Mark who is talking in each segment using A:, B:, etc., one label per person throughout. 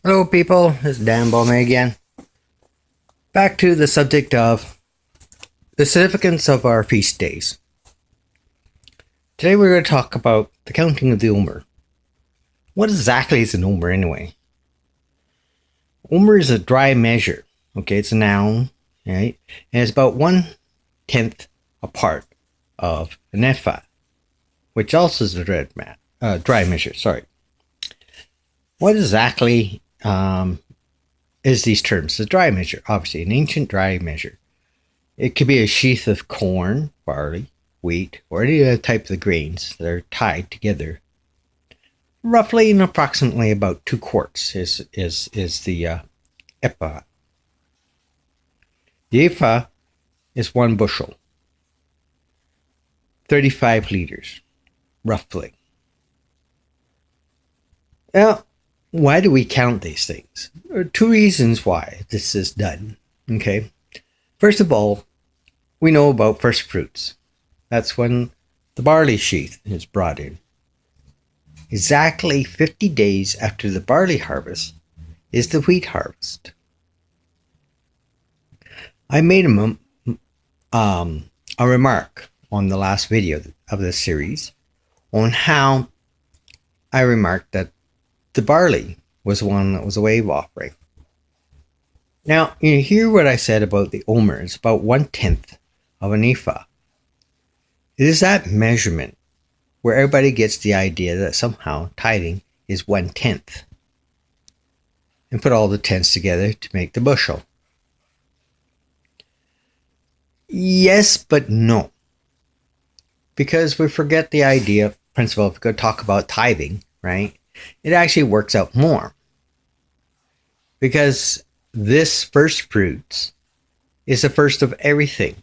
A: Hello, people. It's Dan Bowman again. Back to the subject of the significance of our feast days. Today, we're going to talk about the counting of the Omer. What exactly is an Omer anyway? Omer is a dry measure. Okay, it's a noun, right? And it's about 1/10 a part of an ephah, which also is a dry measure. Sorry. What exactly is these terms? The dry measure, obviously, an ancient dry measure. It could be a sheath of corn, barley, wheat, or any other type of grains that are tied together. Roughly and approximately about 2 quarts is the ephah. The ephah is 1 bushel, 35 liters, roughly. Now, why do we count these things? There are 2 reasons why this is done. Okay. First of all, we know about first fruits. That's when the barley sheaf is brought in. Exactly 50 days after the barley harvest is the wheat harvest. I made a remark on the last video of this series on how I remarked that the barley was one that was a wave offering. Now, you hear what I said about the omer. It's about 1/10 of an ephah. It is that measurement where everybody gets the idea that somehow tithing is 1/10. And put all the tenths together to make the bushel. Yes, but no. Because we forget the idea, principle, if we go talk about tithing, right? It actually works out more. Because this first fruits is the first of everything.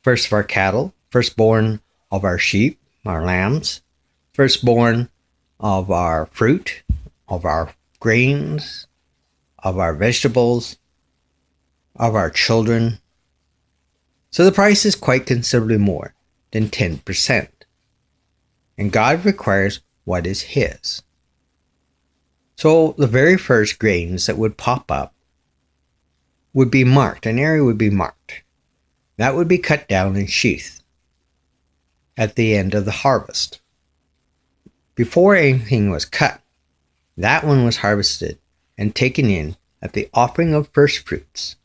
A: First of our cattle, firstborn of our sheep, our lambs, firstborn of our fruit, of our grains, of our vegetables, of our children. So the price is quite considerably more than 10%. And God requires what is His. So the very first grains that would pop up would be marked. An area would be marked. That would be cut down and sheathed at the end of the harvest. Before anything was cut, that one was harvested and taken in at the offering of first fruits.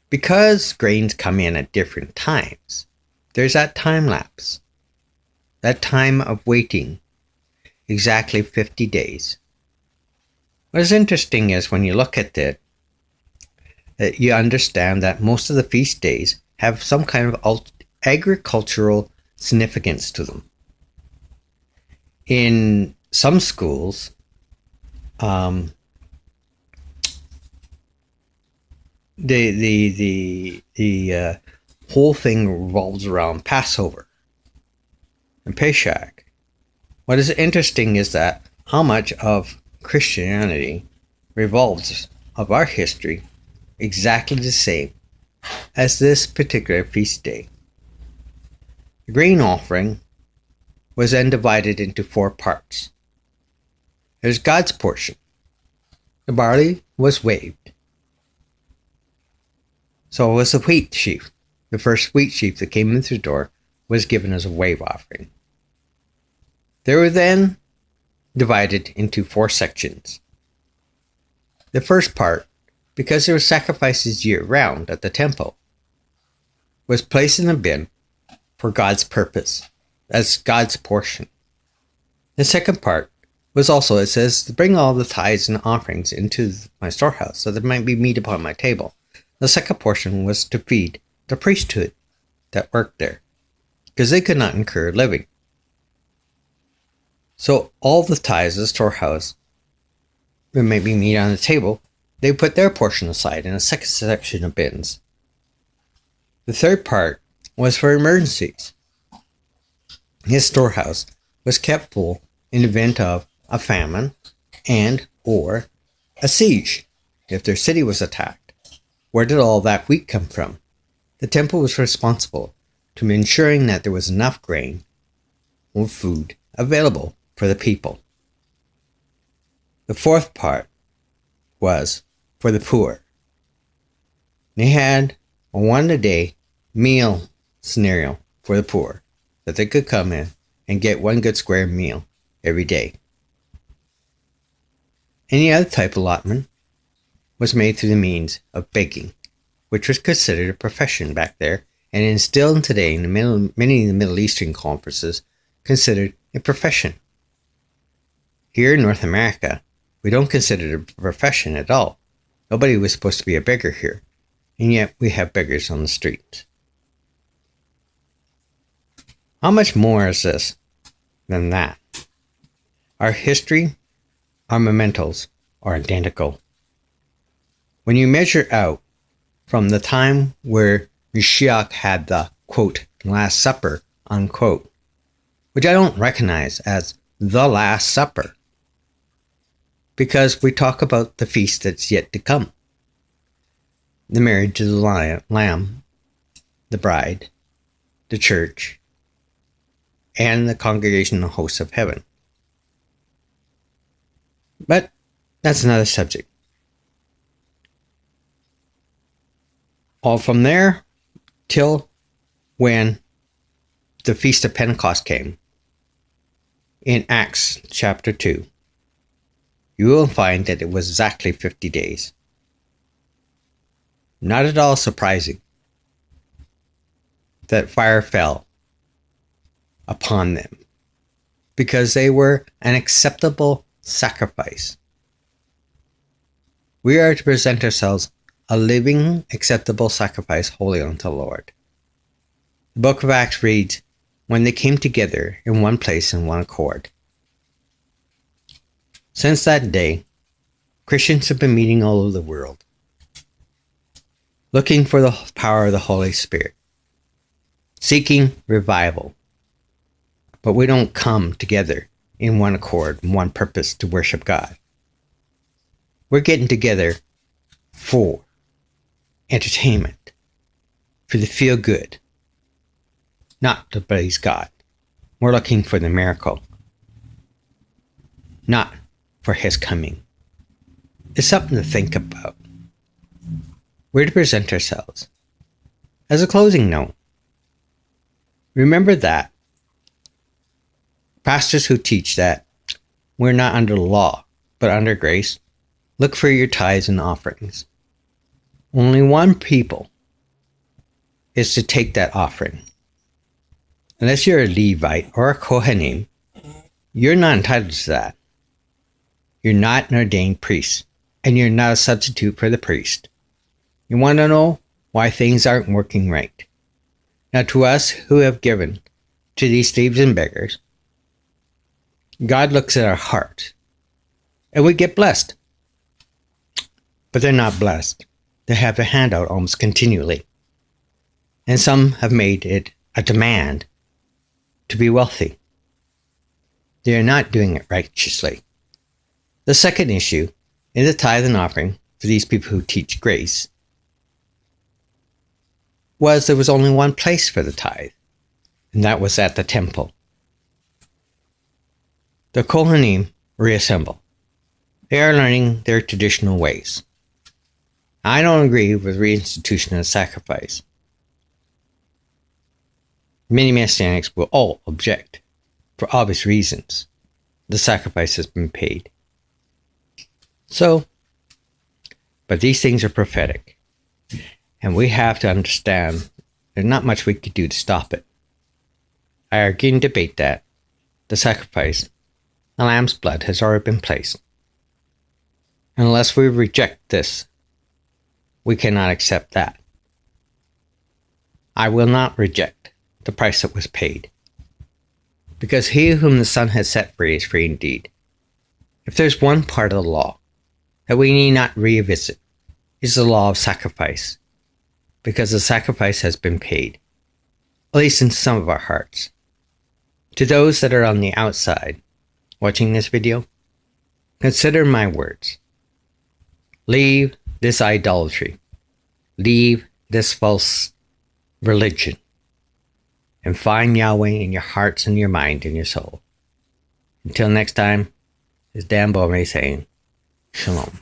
A: Because grains come in at different times, there's that time lapse, that time of waiting, exactly 50 days. What is interesting is when you look at it, that you understand that most of the feast days have some kind of agricultural significance to them. In some schools, the whole thing revolves around Passover and Pesach. What is interesting is that how much of Christianity revolves of our history exactly the same as this particular feast day. The grain offering was then divided into 4 parts. There's God's portion. The barley was waved. So was the wheat sheaf. The first wheat sheaf that came in through the door was given as a wave offering. They were then divided into 4 sections. The first part, because there were sacrifices year-round at the temple, was placed in a bin for God's purpose, as God's portion. The second part was also, it says, to bring all the tithes and offerings into my storehouse, so there might be meat upon my table. The second portion was to feed the priesthood that worked there, because they could not incur living. So all the tithes of the storehouse, there may be meat on the table, they put their portion aside in a second section of bins. The third part was for emergencies. His storehouse was kept full in the event of a famine and or a siege, if their city was attacked. Where did all that wheat come from? The temple was responsible to ensuring that there was enough grain or food available for the people. The fourth part was for the poor. They had a one-a-day meal scenario for the poor, that they could come in and get one good square meal every day. Any other type allotment was made through the means of begging, which was considered a profession back there, and is still today in many of the Middle Eastern conferences considered a profession. Here in North America, we don't consider it a profession at all. Nobody was supposed to be a beggar here, and yet we have beggars on the streets. How much more is this than that? Our history, our mementos are identical. When you measure out from the time where Mashiach had the, quote, Last Supper, unquote, which I don't recognize as the Last Supper, because we talk about the feast that's yet to come. The marriage of the Lamb, the bride, the church, and the congregational hosts of heaven. But that's another subject. All from there till when the Feast of Pentecost came, in Acts chapter 2, you will find that it was exactly 50 days. Not at all surprising that fire fell upon them, because they were an acceptable sacrifice. We are to present ourselves a living, acceptable sacrifice holy unto the Lord. The book of Acts reads, when they came together in one place in one accord. Since that day, Christians have been meeting all over the world, looking for the power of the Holy Spirit, seeking revival. But we don't come together in one accord, in one purpose to worship God. We're getting together for entertainment, for the feel good, not to praise God. We're looking for the miracle, not for His coming. It's something to think about. We're to present ourselves. As a closing note, remember that pastors who teach that we're not under the law, but under grace, look for your tithes and offerings. Only one people is to take that offering. Unless you're a Levite or a Kohanim, you're not entitled to that. You're not an ordained priest, and you're not a substitute for the priest. You want to know why things aren't working right? Now, to us who have given to these thieves and beggars, God looks at our heart, and we get blessed. But they're not blessed. They have their hand out almost continually. And some have made it a demand to be wealthy. They are not doing it righteously. The second issue in the tithe and offering for these people who teach grace was there was only one place for the tithe, and that was at the temple. The Kohanim reassemble. They are learning their traditional ways. I don't agree with reinstitution of sacrifice. Many Messianics will all object, for obvious reasons. The sacrifice has been paid. So, but these things are prophetic, and we have to understand there's not much we could do to stop it. I argue and debate that the sacrifice, the lamb's blood, has already been placed. Unless we reject this, we cannot accept that. I will not reject the price that was paid, because he whom the Son has set free is free indeed. If there's one part of the law that we need not revisit, is the law of sacrifice, because the sacrifice has been paid, at least in some of our hearts. To those that are on the outside watching this video, consider my words. Leave this idolatry. Leave this false religion. And find Yahweh in your hearts and your mind and your soul. Until next time, it's Dan Bowman saying, Shalom.